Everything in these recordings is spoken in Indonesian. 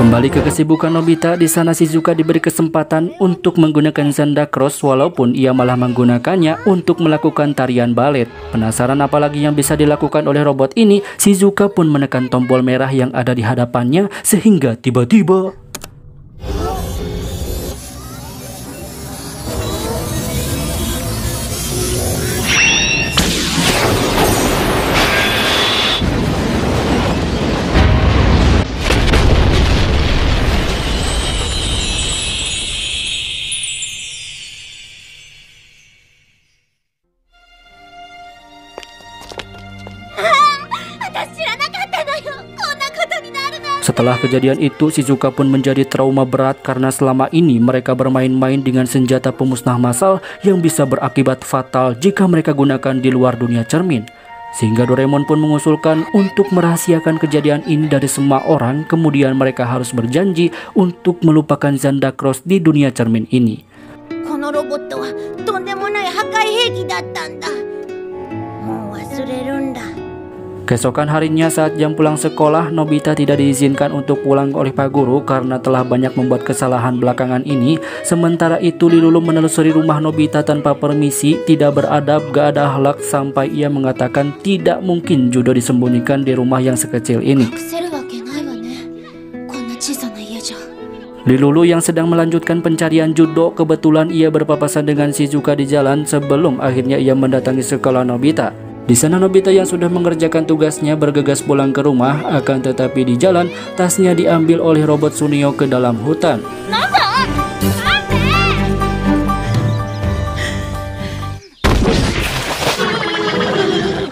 Kembali ke kesibukan Nobita, di sana Shizuka diberi kesempatan untuk menggunakan Zanda Cross walaupun ia malah menggunakannya untuk melakukan tarian balet. Penasaran apalagi yang bisa dilakukan oleh robot ini, Shizuka pun menekan tombol merah yang ada di hadapannya sehingga tiba-tiba Setelah kejadian itu, Shizuka pun menjadi trauma berat karena selama ini mereka bermain-main dengan senjata pemusnah massal yang bisa berakibat fatal jika mereka gunakan di luar dunia cermin. Sehingga Doraemon pun mengusulkan untuk merahasiakan kejadian ini dari semua orang, kemudian mereka harus berjanji untuk melupakan Zanda Cross di dunia cermin ini. Keesokan harinya saat jam pulang sekolah, Nobita tidak diizinkan untuk pulang oleh Pak Guru karena telah banyak membuat kesalahan belakangan ini. Sementara itu Lilulu menelusuri rumah Nobita tanpa permisi, tidak beradab, gak ada akhlak, sampai ia mengatakan tidak mungkin judo disembunyikan di rumah yang sekecil ini. Lilulu yang sedang melanjutkan pencarian judo, kebetulan ia berpapasan dengan Shizuka di jalan sebelum akhirnya ia mendatangi sekolah Nobita. Di sana Nobita yang sudah mengerjakan tugasnya bergegas pulang ke rumah, akan tetapi di jalan tasnya diambil oleh robot Sunio ke dalam hutan.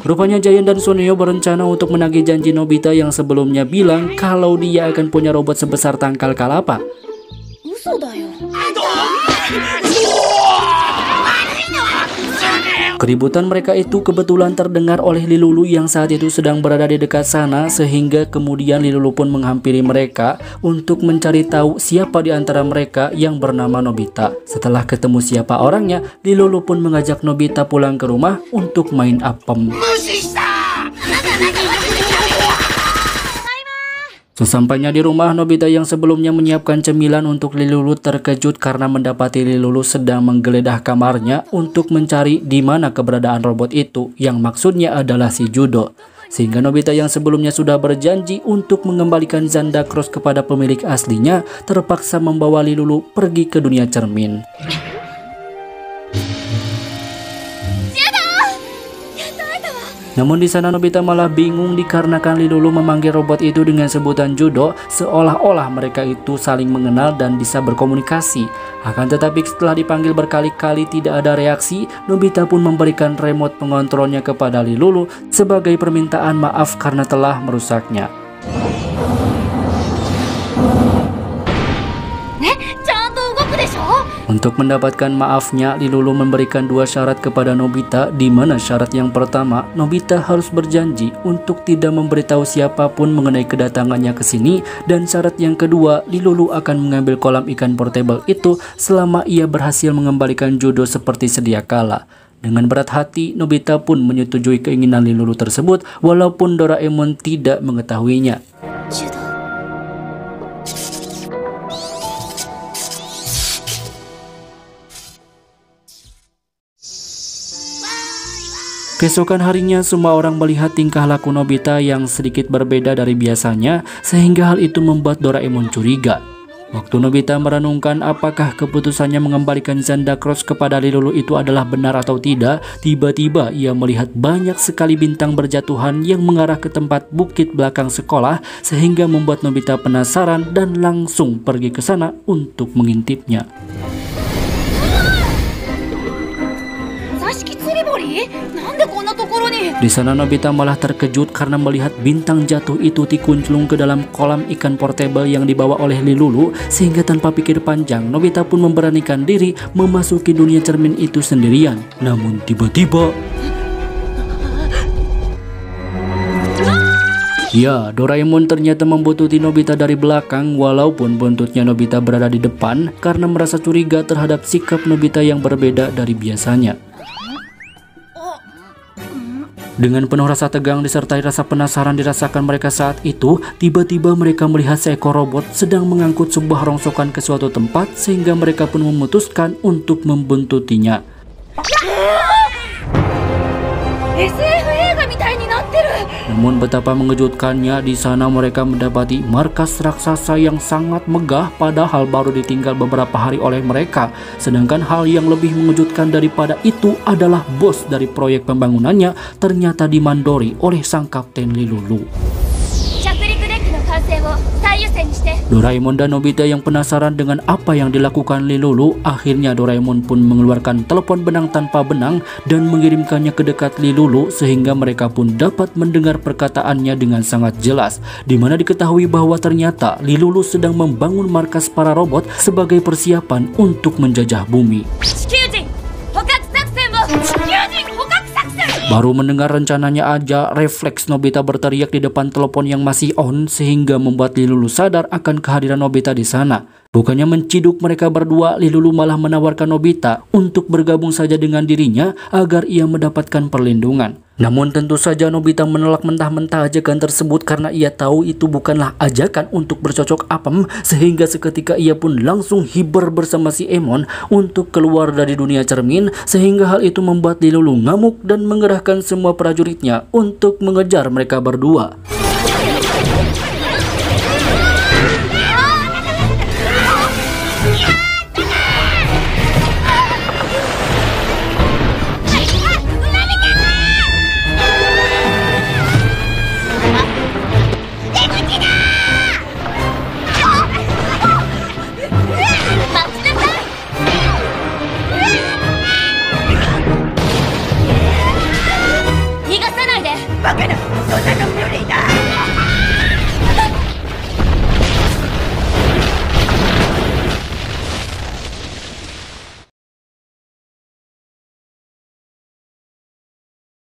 Rupanya Giant dan Sunio berencana untuk menagih janji Nobita yang sebelumnya bilang kalau dia akan punya robot sebesar tangkal kalapa. Keributan mereka itu kebetulan terdengar oleh Lilulu yang saat itu sedang berada di dekat sana, sehingga kemudian Lilulu pun menghampiri mereka untuk mencari tahu siapa di antara mereka yang bernama Nobita. Setelah ketemu siapa orangnya, Lilulu pun mengajak Nobita pulang ke rumah untuk main apem. Sesampainya di rumah, Nobita yang sebelumnya menyiapkan cemilan untuk Lilulu terkejut karena mendapati Lilulu sedang menggeledah kamarnya untuk mencari di mana keberadaan robot itu, yang maksudnya adalah si judo. Sehingga Nobita yang sebelumnya sudah berjanji untuk mengembalikan Zanda Cross kepada pemilik aslinya, terpaksa membawa Lilulu pergi ke dunia cermin. Namun di sana Nobita malah bingung dikarenakan Lilulu memanggil robot itu dengan sebutan judo, seolah-olah mereka itu saling mengenal dan bisa berkomunikasi. Akan tetapi setelah dipanggil berkali-kali tidak ada reaksi, Nobita pun memberikan remote pengontrolnya kepada Lilulu sebagai permintaan maaf karena telah merusaknya. Untuk mendapatkan maafnya, Lilulu memberikan dua syarat kepada Nobita, di mana syarat yang pertama, Nobita harus berjanji untuk tidak memberitahu siapapun mengenai kedatangannya ke sini, dan syarat yang kedua, Lilulu akan mengambil kolam ikan portable itu selama ia berhasil mengembalikan judo seperti sedia kala. Dengan berat hati, Nobita pun menyetujui keinginan Lilulu tersebut, walaupun Doraemon tidak mengetahuinya. Keesokan harinya semua orang melihat tingkah laku Nobita yang sedikit berbeda dari biasanya, sehingga hal itu membuat Doraemon curiga. Waktu Nobita merenungkan apakah keputusannya mengembalikan Zanda Cross kepada Lilulu itu adalah benar atau tidak, tiba-tiba ia melihat banyak sekali bintang berjatuhan yang mengarah ke tempat bukit belakang sekolah, sehingga membuat Nobita penasaran dan langsung pergi ke sana untuk mengintipnya. Di sana Nobita malah terkejut karena melihat bintang jatuh itu dikunclung ke dalam kolam ikan portable yang dibawa oleh Lilulu, sehingga tanpa pikir panjang Nobita pun memberanikan diri memasuki dunia cermin itu sendirian. Namun tiba-tiba, ya, Doraemon ternyata membuntuti Nobita dari belakang, walaupun buntutnya Nobita berada di depan karena merasa curiga terhadap sikap Nobita yang berbeda dari biasanya. Dengan penuh rasa tegang disertai rasa penasaran dirasakan mereka saat itu, tiba-tiba mereka melihat seekor robot sedang mengangkut sebuah rongsokan ke suatu tempat sehingga mereka pun memutuskan untuk membuntutinya. Namun betapa mengejutkannya, di sana mereka mendapati markas raksasa yang sangat megah padahal baru ditinggal beberapa hari oleh mereka. Sedangkan hal yang lebih mengejutkan daripada itu adalah bos dari proyek pembangunannya ternyata dimandori oleh sang Kapten Lilulu. Doraemon dan Nobita yang penasaran dengan apa yang dilakukan Lilulu, akhirnya Doraemon pun mengeluarkan telepon benang tanpa benang dan mengirimkannya ke dekat Lilulu sehingga mereka pun dapat mendengar perkataannya dengan sangat jelas, di mana diketahui bahwa ternyata Lilulu sedang membangun markas para robot sebagai persiapan untuk menjajah bumi. Baru mendengar rencananya aja, refleks Nobita berteriak di depan telepon yang masih on sehingga membuat Lilulu sadar akan kehadiran Nobita di sana. Bukannya menciduk mereka berdua, Lilulu malah menawarkan Nobita untuk bergabung saja dengan dirinya agar ia mendapatkan perlindungan. Namun tentu saja Nobita menolak mentah-mentah ajakan tersebut karena ia tahu itu bukanlah ajakan untuk bercocok apem, sehingga seketika ia pun langsung hiber bersama si Emon untuk keluar dari dunia cermin, sehingga hal itu membuat Lilulu ngamuk dan mengerahkan semua prajuritnya untuk mengejar mereka berdua.